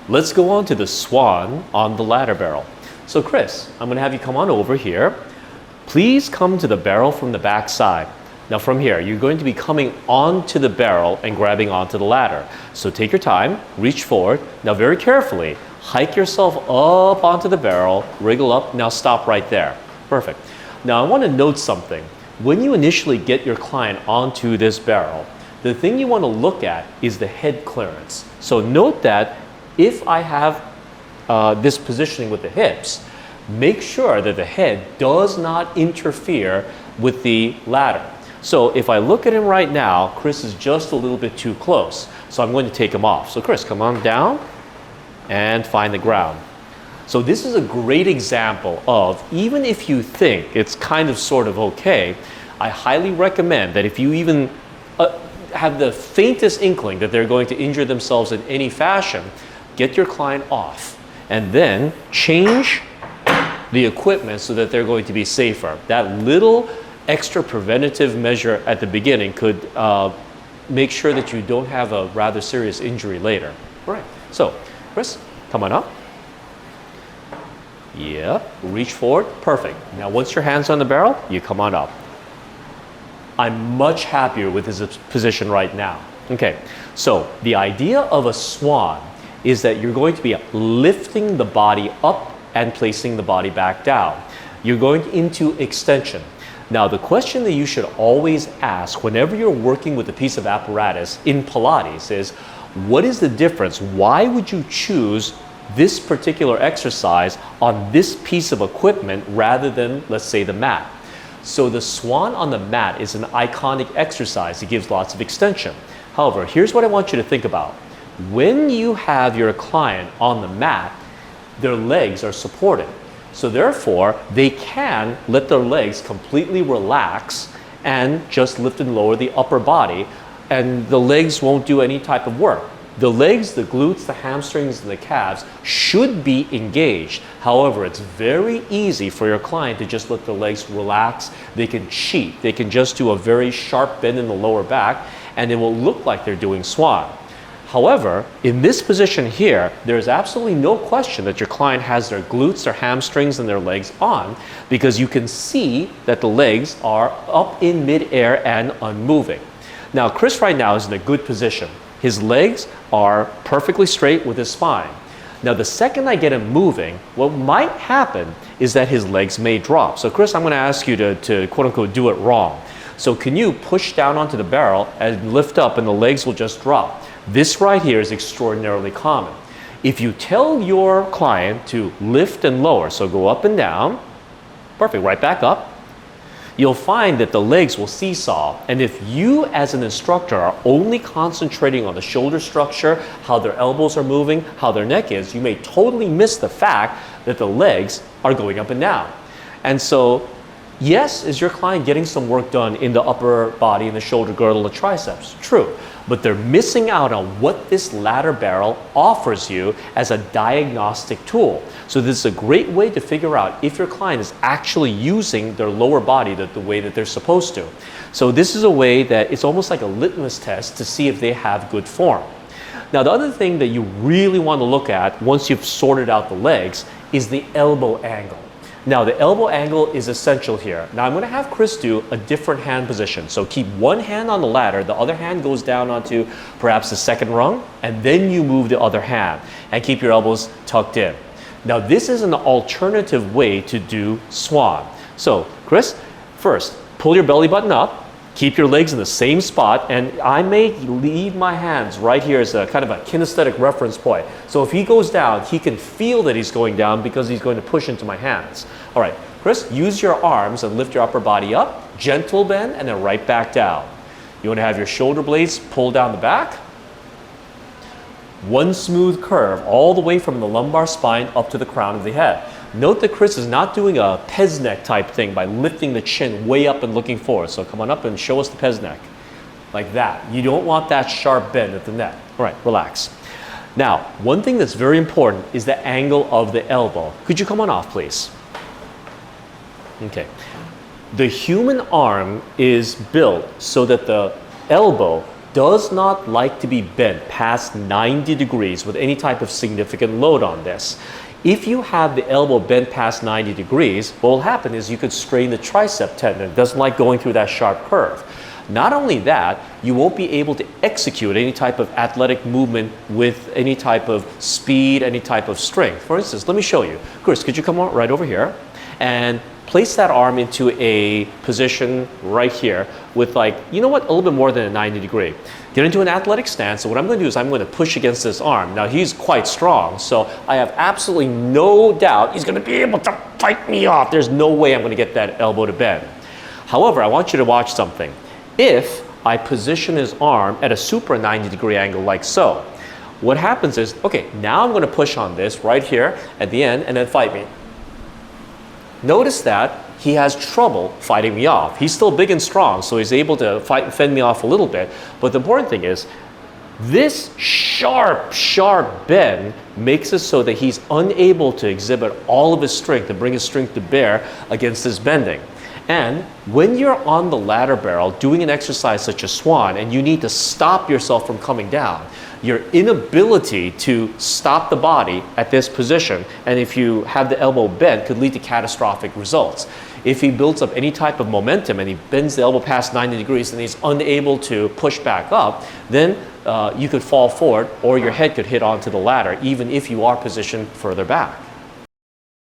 Let's go on to the Swan on the ladder barrel. So Chris, I'm going to have you come on over here. Please come to the barrel from the back side. Now from here, you're going to be coming onto the barrel and grabbing onto the ladder. So take your time, reach forward. Now very carefully, hike yourself up onto the barrel, wriggle up, now stop right there. Perfect. Now I want to note something. When you initially get your client onto this barrel, the thing you want to look at is the head clearance. So note that if I have this positioning with the hips, make sure that the head does not interfere with the ladder. So if I look at him right now, Chris is just a little bit too close. So I'm going to take him off. So Chris, come on down and find the ground. So this is a great example of, even if you think it's kind of sort of okay, I highly recommend that if you even have the faintest inkling that they're going to injure themselves in any fashion, get your client off and then change the equipment so that they're going to be safer. That little extra preventative measure at the beginning could make sure that you don't have a rather serious injury later. All right, so Chris, come on up. Yeah, reach forward, perfect. Now once your hand's on the barrel, you come on up. I'm much happier with his position right now. Okay, so the idea of a swan is that you're going to be lifting the body up and placing the body back down. You're going into extension. Now, the question that you should always ask whenever you're working with a piece of apparatus in Pilates is, what is the difference? Why would you choose this particular exercise on this piece of equipment rather than, let's say, the mat? So the swan on the mat is an iconic exercise. It gives lots of extension. However, here's what I want you to think about. When you have your client on the mat, their legs are supported. So therefore, they can let their legs completely relax and just lift and lower the upper body, and the legs won't do any type of work. The legs, the glutes, the hamstrings, and the calves should be engaged. However, it's very easy for your client to just let their legs relax. They can cheat. They can just do a very sharp bend in the lower back, and it will look like they're doing swan. However, in this position here, there's absolutely no question that your client has their glutes, their hamstrings, and their legs on, because you can see that the legs are up in midair and unmoving. Now, Chris right now is in a good position. His legs are perfectly straight with his spine. Now, the second I get him moving, what might happen is that his legs may drop. So, Chris, I'm going to ask you to quote-unquote do it wrong. So can you push down onto the barrel and lift up and the legs will just drop? This right here is extraordinarily common. If you tell your client to lift and lower, so go up and down, perfect, right back up, you'll find that the legs will seesaw. And if you as an instructor are only concentrating on the shoulder structure, how their elbows are moving, how their neck is, you may totally miss the fact that the legs are going up and down. And so, yes, is your client getting some work done in the upper body, in the shoulder girdle, the triceps? True. But they're missing out on what this ladder barrel offers you as a diagnostic tool. So this is a great way to figure out if your client is actually using their lower body the way that they're supposed to. So this is a way that it's almost like a litmus test to see if they have good form. Now, the other thing that you really want to look at once you've sorted out the legs is the elbow angle. Now, the elbow angle is essential here. Now, I'm going to have Chris do a different hand position. So keep one hand on the ladder, the other hand goes down onto perhaps the second rung, and then you move the other hand and keep your elbows tucked in. Now, this is an alternative way to do swan. So, Chris, first, pull your belly button up, keep your legs in the same spot, and I may leave my hands right here as a kind of a kinesthetic reference point. So if he goes down, he can feel that he's going down because he's going to push into my hands. All right, Chris, use your arms and lift your upper body up, gentle bend, and then right back down. You want to have your shoulder blades pull down the back. One smooth curve all the way from the lumbar spine up to the crown of the head. Note that Chris is not doing a pez neck type thing by lifting the chin way up and looking forward. So come on up and show us the pez neck. Like that. You don't want that sharp bend at the neck. All right, relax. Now, one thing that's very important is the angle of the elbow. Could you come on off, please? Okay. The human arm is built so that the elbow does not like to be bent past 90 degrees with any type of significant load on this. If you have the elbow bent past 90 degrees, what will happen is you could strain the tricep tendon. It doesn't like going through that sharp curve. Not only that, you won't be able to execute any type of athletic movement with any type of speed, any type of strength. For instance, let me show you. Chris, could you come on right over here and place that arm into a position right here with, like, you know what, a little bit more than a 90 degree. Get into an athletic stance, and what I'm going to do is I'm going to push against this arm. Now, he's quite strong, so I have absolutely no doubt he's going to be able to fight me off. There's no way I'm going to get that elbow to bend. However, I want you to watch something. If I position his arm at a super 90 degree angle like so, what happens is, okay, now I'm going to push on this right here at the end and then fight me. Notice that he has trouble fighting me off. He's still big and strong, so he's able to fight and fend me off a little bit. But the important thing is, this sharp bend makes it so that he's unable to exhibit all of his strength and bring his strength to bear against this bending. And when you're on the ladder barrel doing an exercise such as Swan and you need to stop yourself from coming down, your inability to stop the body at this position, and if you have the elbow bent, could lead to catastrophic results. If he builds up any type of momentum and he bends the elbow past 90 degrees and he's unable to push back up, then you could fall forward or your head could hit onto the ladder even if you are positioned further back.